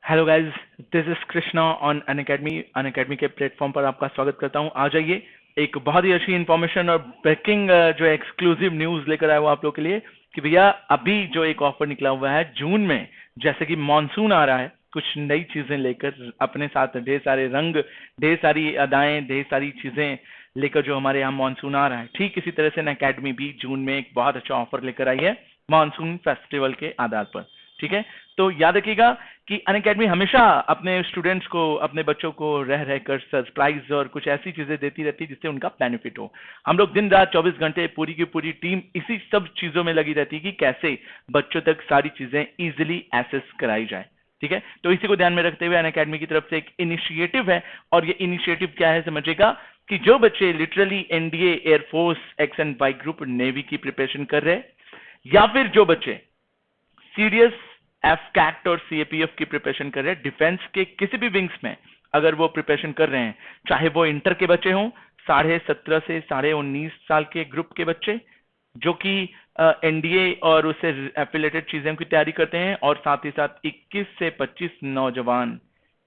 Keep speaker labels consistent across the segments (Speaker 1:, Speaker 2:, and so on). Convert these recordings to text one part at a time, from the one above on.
Speaker 1: Hello guys, this is Krishna on Unacademy के platform पर आपका स्वागत करता हूं। आ जाइए, एक बहुत ही अच्छी इन्फॉर्मेशन और ब्रेकिंग जो एक्सक्लूसिव न्यूज़ लेकर आया हूं आप लोग के लिए कि भैया अभी जो एक ऑफर निकला हुआ है जून में, जैसे कि मॉनसून आ रहा है, कुछ नई चीजें लेकर अपने साथ, ढेर सारे रंग, ढेर सारी अदाएं, ढेर सारी चीजें लेकर जो हमारे यहाँ मॉनसून आ रहा है, ठीक इसी तरह से अन अकेडमी भी जून में एक बहुत अच्छा ऑफर लेकर आई है मॉनसून फेस्टिवल के आधार पर। ठीक है, तो याद रखिएगा कि अनअकैडमी हमेशा अपने स्टूडेंट्स को, अपने बच्चों को रह रहकर सरप्राइज और कुछ ऐसी चीजें देती रहती है जिससे उनका बेनिफिट हो। हम लोग दिन रात 24 घंटे पूरी की पूरी टीम इसी सब चीजों में लगी रहती है कि कैसे बच्चों तक सारी चीजें इजिली एक्सेस कराई जाए। ठीक है, तो इसी को ध्यान में रखते हुए अनअकैडमी की तरफ से एक इनिशिएटिव है, और ये इनिशिएटिव क्या है समझिएगा कि जो बच्चे literally NDA, air force, X and Y group, navy की प्रिपरेशन कर रहे हैं, या फिर जो बच्चे सीडीएस, एफ कैट और सीएपीएफ की प्रिपरेशन कर रहे हैं, डिफेंस के किसी भी विंग्स में अगर वो प्रिपरेशन कर रहे हैं, चाहे वो इंटर के बच्चे हों, 17.5 से 19.5 साल के ग्रुप के बच्चे जो कि एनडीए और उससे एफिलेटेड चीजों की तैयारी करते हैं, और साथ ही साथ 21 से 25 नौजवान,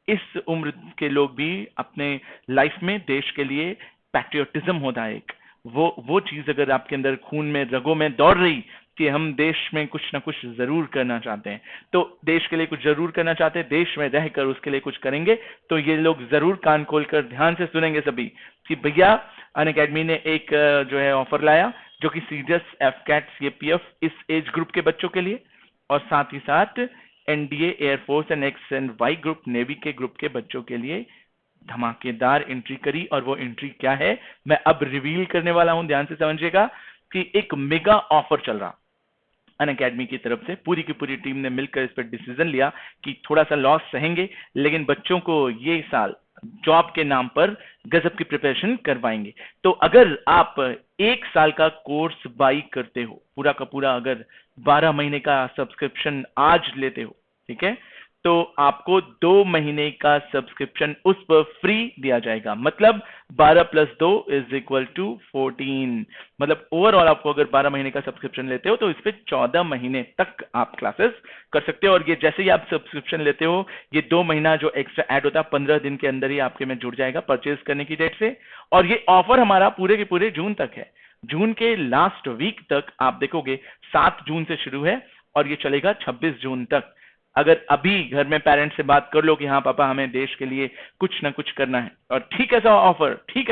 Speaker 1: इस उम्र के लोग भी अपने लाइफ में देश के लिए पैट्रियोटिज्म होता है एक, वो चीज अगर आपके अंदर खून में, रगों में दौड़ रही कि हम देश में कुछ ना कुछ जरूर करना चाहते हैं, तो देश के लिए कुछ जरूर करना चाहते हैं, देश में रहकर उसके लिए कुछ करेंगे, तो ये लोग जरूर कान खोलकर ध्यान से सुनेंगे सभी कि भैया अनअकैडमी ने एक जो है ऑफर लाया जो कि सीडीएस, एफ कैट, सीएपीएफ इस एज ग्रुप के बच्चों के लिए, और साथ ही साथ NDA, air force and X and Y group, navy के ग्रुप के बच्चों के लिए धमाकेदार एंट्री करी। और वो एंट्री क्या है मैं अब रिवील करने वाला हूं, ध्यान से समझिएगा कि एक मेगा ऑफर चल रहा अनअकैडमी की तरफ से। पूरी की पूरी टीम ने मिलकर इस पर डिसीजन लिया कि थोड़ा सा लॉस सहेंगे, लेकिन बच्चों को ये साल जॉब के नाम पर गजब की प्रिपरेशन करवाएंगे। तो अगर आप 1 साल का कोर्स बाई करते हो, पूरा का पूरा, अगर 12 महीने का सब्सक्रिप्शन आज लेते हो, ठीक है, तो आपको 2 महीने का सब्सक्रिप्शन उस पर फ्री दिया जाएगा। मतलब 12 + 2 = 14। मतलब ओवरऑल आपको अगर 12 महीने का सब्सक्रिप्शन लेते हो तो इस पे 14 महीने तक आप क्लासेस कर सकते हो। और ये जैसे ही आप सब्सक्रिप्शन लेते हो, ये 2 महीना जो एक्स्ट्रा ऐड होता है 15 दिन के अंदर ही आपके में जुड़ जाएगा परचेज करने की डेट से। और ये ऑफर हमारा पूरे के पूरे जून तक है। जून के लास्ट वीक तक आप देखोगे, 7 जून से शुरू है और ये चलेगा 26 जून तक। अगर अभी घर में पेरेंट्स से बात कर लो कि हाँ पापा हमें देश के लिए कुछ ना कुछ करना है, और ठीक ऐसा ऑफर, ठीक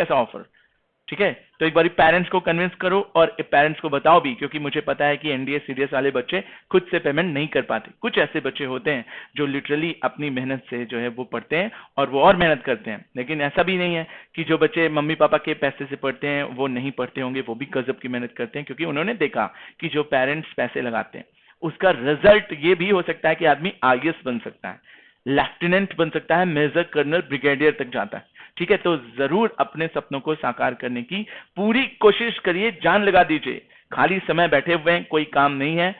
Speaker 1: है, तो एक बार पेरेंट्स को कन्विंस करो और पेरेंट्स को बताओ भी, क्योंकि मुझे पता है कि एनडीए सीडीएस वाले बच्चे खुद से पेमेंट नहीं कर पाते। कुछ ऐसे बच्चे होते हैं जो लिटरली अपनी मेहनत से जो है वो पढ़ते हैं और वो और मेहनत करते हैं, लेकिन ऐसा भी नहीं है कि जो बच्चे मम्मी पापा के पैसे से पढ़ते हैं वो नहीं पढ़ते होंगे, वो भी गजब की मेहनत करते हैं, क्योंकि उन्होंने देखा कि जो पेरेंट्स पैसे लगाते हैं उसका रिजल्ट ये भी हो सकता है कि आदमी आईएएस बन सकता है, लेफ्टिनेंट बन सकता है, मेजर, कर्नल, ब्रिगेडियर तक जाता है। ठीक है, तो जरूर अपने सपनों को साकार करने की पूरी कोशिश करिए, जान लगा दीजिए। खाली समय बैठे हुए हैं, कोई काम नहीं है,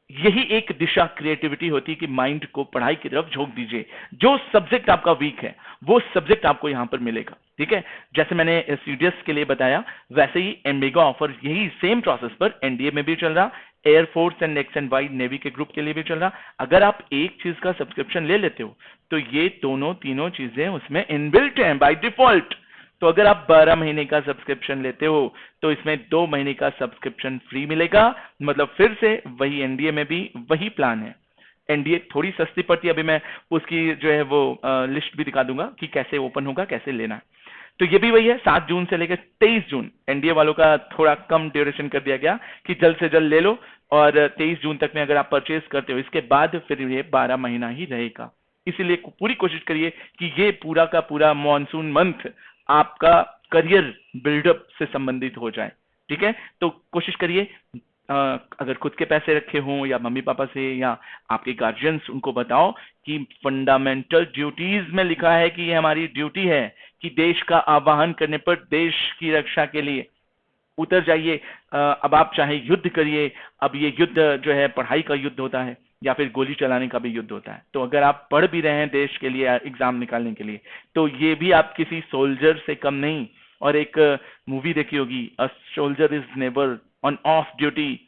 Speaker 1: यही एक दिशा क्रिएटिविटी होती है कि माइंड को पढ़ाई की तरफ झोंक दीजिए। जो सब्जेक्ट आपका वीक है वो सब्जेक्ट आपको यहां पर मिलेगा। ठीक है, जैसे मैंने सीडीएस के लिए बताया, वैसे ही एमबीगा ऑफर यही सेम प्रोसेस पर एनडीए में भी चल रहा, air force and X and Y navy के ग्रुप के लिए भी चल रहा। अगर आप एक चीज का सब्सक्रिप्शन ले लेते हो तो ये दोनों तीनों चीजें उसमें इनबिल्ट हैं बाय डिफॉल्ट। तो अगर आप 12 महीने का सब्सक्रिप्शन लेते हो तो इसमें 2 महीने का सब्सक्रिप्शन फ्री मिलेगा। मतलब फिर से वही एनडीए में भी वही प्लान है। एनडीए थोड़ी सस्ती पड़ती है, अभी मैं उसकी जो है वो लिस्ट भी दिखा दूंगा कि कैसे ओपन होगा, कैसे लेना है। तो ये भी वही है, 7 जून से लेकर 23 जून एनडीए वालों का थोड़ा कम ड्यूरेशन कर दिया गया कि जल्द से जल्द ले लो, और 23 जून तक में अगर आप परचेज करते हो, इसके बाद फिर ये 12 महीना ही रहेगा। इसीलिए पूरी कोशिश करिए कि ये पूरा का पूरा मॉनसून मंथ आपका करियर बिल्डअप से संबंधित हो जाए। ठीक है, तो कोशिश करिए, अगर खुद के पैसे रखे हों या मम्मी पापा से या आपके गार्जियंस, उनको बताओ कि फंडामेंटल ड्यूटीज में लिखा है कि ये हमारी ड्यूटी है कि देश का आवाहन करने पर देश की रक्षा के लिए उतर जाइए। अब आप चाहे युद्ध करिए, अब ये युद्ध जो है पढ़ाई का युद्ध होता है या फिर गोली चलाने का भी युद्ध होता है। तो अगर आप पढ़ भी रहे हैं देश के लिए एग्जाम निकालने के लिए, तो ये भी आप किसी सोल्जर से कम नहीं। और एक मूवी देखी होगी, a soldier is never on off duty,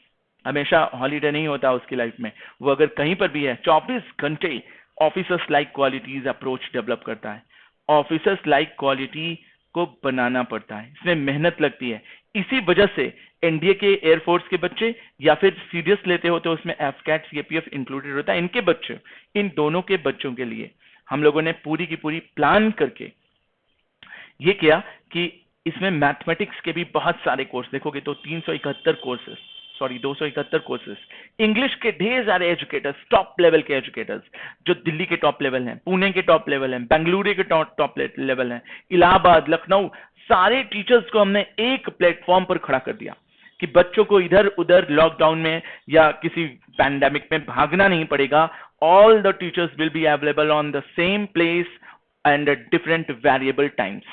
Speaker 1: हमेशा हॉलीडे नहीं होता उसकी लाइफ में। वो अगर कहीं पर भी है 24 घंटे officers like qualities approach develop करता है। ऑफिसर्स लाइक क्वालिटी को बनाना पड़ता है, इसमें मेहनत लगती है। इसी वजह से एनडीए के एयरफोर्स के बच्चे या फिर सीडीएस लेते हो तो उसमें एफकैट सीएपीएफ इंक्लूडेड होता है, इनके बच्चे, इन दोनों के बच्चों के लिए हम लोगों ने पूरी की पूरी प्लान करके ये किया कि इसमें मैथमेटिक्स के भी बहुत सारे कोर्स देखोगे तो 371 कोर्सेस, सॉरी 271 कोर्सेस, इंग्लिश के ढेर सारे एजुकेटर्स, टॉप लेवल के एजुकेटर्स जो दिल्ली के टॉप लेवल हैं, पुणे के टॉप लेवल हैं, बेंगलुरु के टॉप लेवल हैं, इलाहाबाद, लखनऊ, सारे टीचर्स को हमने एक प्लेटफॉर्म पर खड़ा कर दिया कि बच्चों को इधर उधर लॉकडाउन में या किसी पैंडेमिक में भागना नहीं पड़ेगा। All the teachers will be available on the same place and different variable times.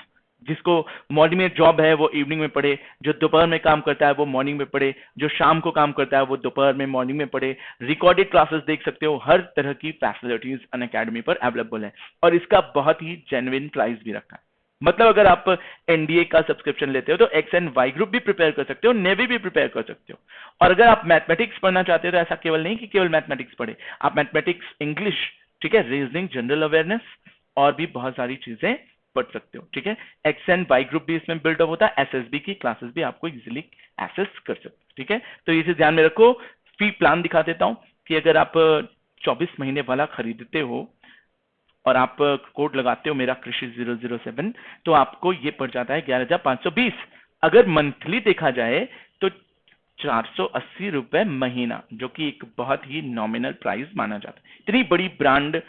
Speaker 1: जिसको मॉर्निंग में जॉब है वो इवनिंग में पढ़े, जो दोपहर में काम करता है वो मॉर्निंग में पढ़े, जो शाम को काम करता है वो दोपहर में मॉर्निंग में पढ़े। रिकॉर्डेड क्लासेस देख सकते हो, हर तरह की फैसिलिटीज अनअकैडमी पर अवेलेबल है और इसका बहुत ही जेन्युइन प्राइस भी रखा है। मतलब अगर आप एनडीए का सब्सक्रिप्शन लेते हो तो एक्स एंड वाई ग्रुप भी प्रिपेयर कर सकते हो, नेवी भी प्रिपेयर कर सकते हो। और अगर आप मैथमेटिक्स पढ़ना चाहते हो तो ऐसा केवल नहीं कि केवल मैथमेटिक्स पढ़े, आप मैथमेटिक्स, इंग्लिश, ठीक है, रीजनिंग, जनरल अवेयरनेस और भी बहुत सारी चीजें पढ़ सकते हो। ठीक है, एक्स एंड वाई ग्रुप भी इसमें बिल्डअप होता है, एसएसबी की क्लासेस भी आपको इजीली एक्सेस कर सकते हो। ठीक है, तो ये चीज ध्यान में रखो। फी प्लान दिखा देता हूं कि अगर आप 24 महीने वाला खरीदते हो और आप कोड लगाते हो मेरा कृषि 007 तो आपको ये पड़ जाता है 11,520। अगर मंथली देखा जाए तो 480 रुपए महीना, जो कि एक बहुत ही नॉमिनल प्राइस माना जाता है। इतनी बड़ी ब्रांड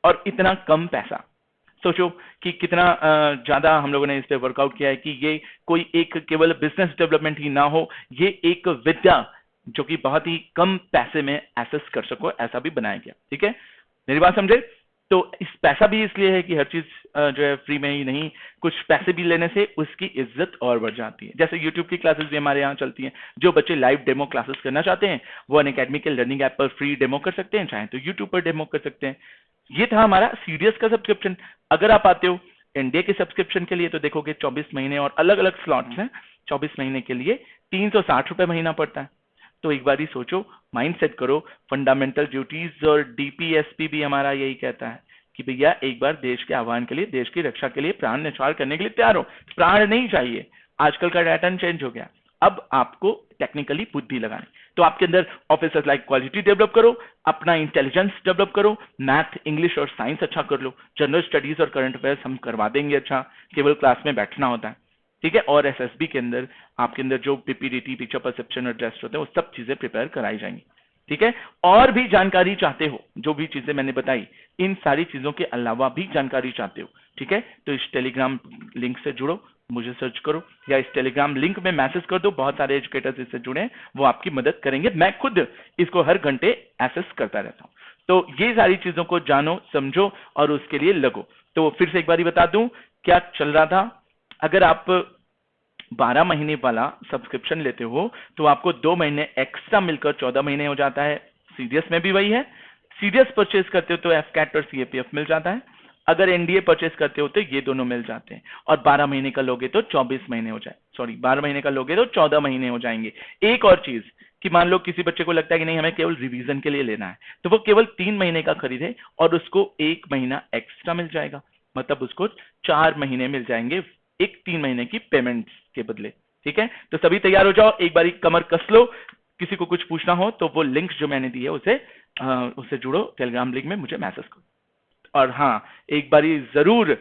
Speaker 1: और इतना कम पैसा, सोचो कि कितना ज्यादा हम लोगों ने इस पे वर्कआउट किया है कि ये कोई एक केवल बिजनेस डेवलपमेंट ही ना हो, ये एक विद्या जो कि बहुत ही कम पैसे में एक्सेस कर सको, ऐसा भी बनाया गया। ठीक है, मेरी बात समझे? तो इस पैसा भी इसलिए है कि हर चीज जो है फ्री में ही नहीं, कुछ पैसे भी लेने से उसकी इज्जत और बढ़ जाती है। जैसे यूट्यूब की क्लासेस भी हमारे यहाँ चलती हैं, जो बच्चे लाइव डेमो क्लासेस करना चाहते हैं वो अनअकैडमी के लर्निंग ऐप पर फ्री डेमो कर सकते हैं, चाहे तो यूट्यूब पर डेमो कर सकते हैं। ये था हमारा सीडीएस का सब्सक्रिप्शन। अगर आप आते हो एनडीए के सब्सक्रिप्शन के लिए तो देखोगे 24 महीने और अलग अलग स्लॉट्स हैं। 24 महीने के लिए 360 रुपए महीना पड़ता है। तो एक बार ही सोचो, माइंड सेट करो। फंडामेंटल ड्यूटीज और डीपीएसपी भी हमारा यही कहता है कि भैया एक बार देश के आह्वान के लिए, देश की रक्षा के लिए प्राण न्यौछावर करने के लिए तैयार हो। प्राण नहीं चाहिए, आजकल का पैटर्न चेंज हो गया। अब आपको टेक्निकली बुद्धि लगानी, तो आपके अंदर ऑफिसर्स लाइक क्वालिटी डेवलप करो, अपना इंटेलिजेंस डेवलप करो, मैथ, इंग्लिश और साइंस अच्छा कर लो, जनरल स्टडीज और करंट अफेयर्स हम करवा देंगे अच्छा, केवल क्लास में बैठना होता है। ठीक है, और एसएसबी के अंदर आपके अंदर जो पीपीडीटी, पिक्चर परसेप्शन और ड्रेस होते हैं वो सब चीजें प्रिपेयर कराई जाएंगी। ठीक है, और भी जानकारी चाहते हो, जो भी चीजें मैंने बताई, इन सारी चीजों के अलावा भी जानकारी चाहते हो, ठीक है, तो इस टेलीग्राम लिंक से जुड़ो, मुझे सर्च करो या इस टेलीग्राम लिंक में मैसेज कर दो। बहुत सारे एजुकेटर्स इससे जुड़े हैं, वो आपकी मदद करेंगे। मैं खुद इसको हर घंटे एक्सेस करता रहता हूं। तो ये सारी चीजों को जानो, समझो और उसके लिए लगो। तो फिर से एक बार बता दूं क्या चल रहा था। अगर आप 12 महीने वाला सब्सक्रिप्शन लेते हो तो आपको 2 महीने एक्स्ट्रा मिलकर 14 महीने हो जाता है। सीडीएस में भी वही है। सीडीएस परचेज करते हो तो एफकैट और सीएपीएफ मिल जाता है। अगर एनडीए परचेज करते हो तो ये दोनों मिल जाते हैं। और 12 महीने का लोगे तो 24 महीने हो जाए, सॉरी 12 महीने का लोगे तो 14 महीने हो जाएंगे। एक और चीज कि मान लो किसी बच्चे को लगता है कि नहीं हमें केवल रिवीजन के लिए लेना है, तो वो केवल 3 महीने का खरीदे और उसको 1 महीना एक्स्ट्रा मिल जाएगा। मतलब उसको 4 महीने मिल जाएंगे एक 3 महीने की पेमेंट के बदले। ठीक है, तो सभी तैयार हो जाओ, एक बारी कमर कस लो। किसी को कुछ पूछना हो तो वो लिंक जो मैंने दी है उससे जुड़ो, टेलीग्राम लिंक में मुझे मैसेज करो। और हाँ, एक बारी जरूर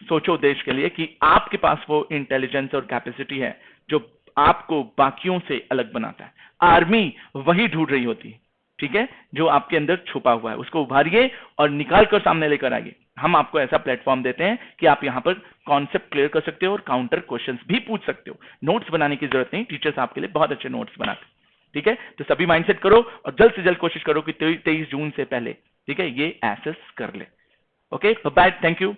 Speaker 1: सोचो देश के लिए कि आपके पास वो इंटेलिजेंस और कैपेसिटी है जो आपको बाकियों से अलग बनाता है। आर्मी वही ढूंढ रही होती है, ठीक है, जो आपके अंदर छुपा हुआ है, उसको उभारिए और निकाल कर सामने लेकर आइए। हम आपको ऐसा प्लेटफॉर्म देते हैं कि आप यहाँ पर कॉन्सेप्ट क्लियर कर सकते हो और काउंटर क्वेश्चंस भी पूछ सकते हो। नोट्स बनाने की जरूरत नहीं, टीचर्स आपके लिए बहुत अच्छे नोट्स बनाते हैं। ठीक है, तो सभी माइंडसेट करो और जल्द से जल्द कोशिश करो कि 23 जून से पहले, ठीक है, ये एक्सेस कर ले। Okay, bye, thank you.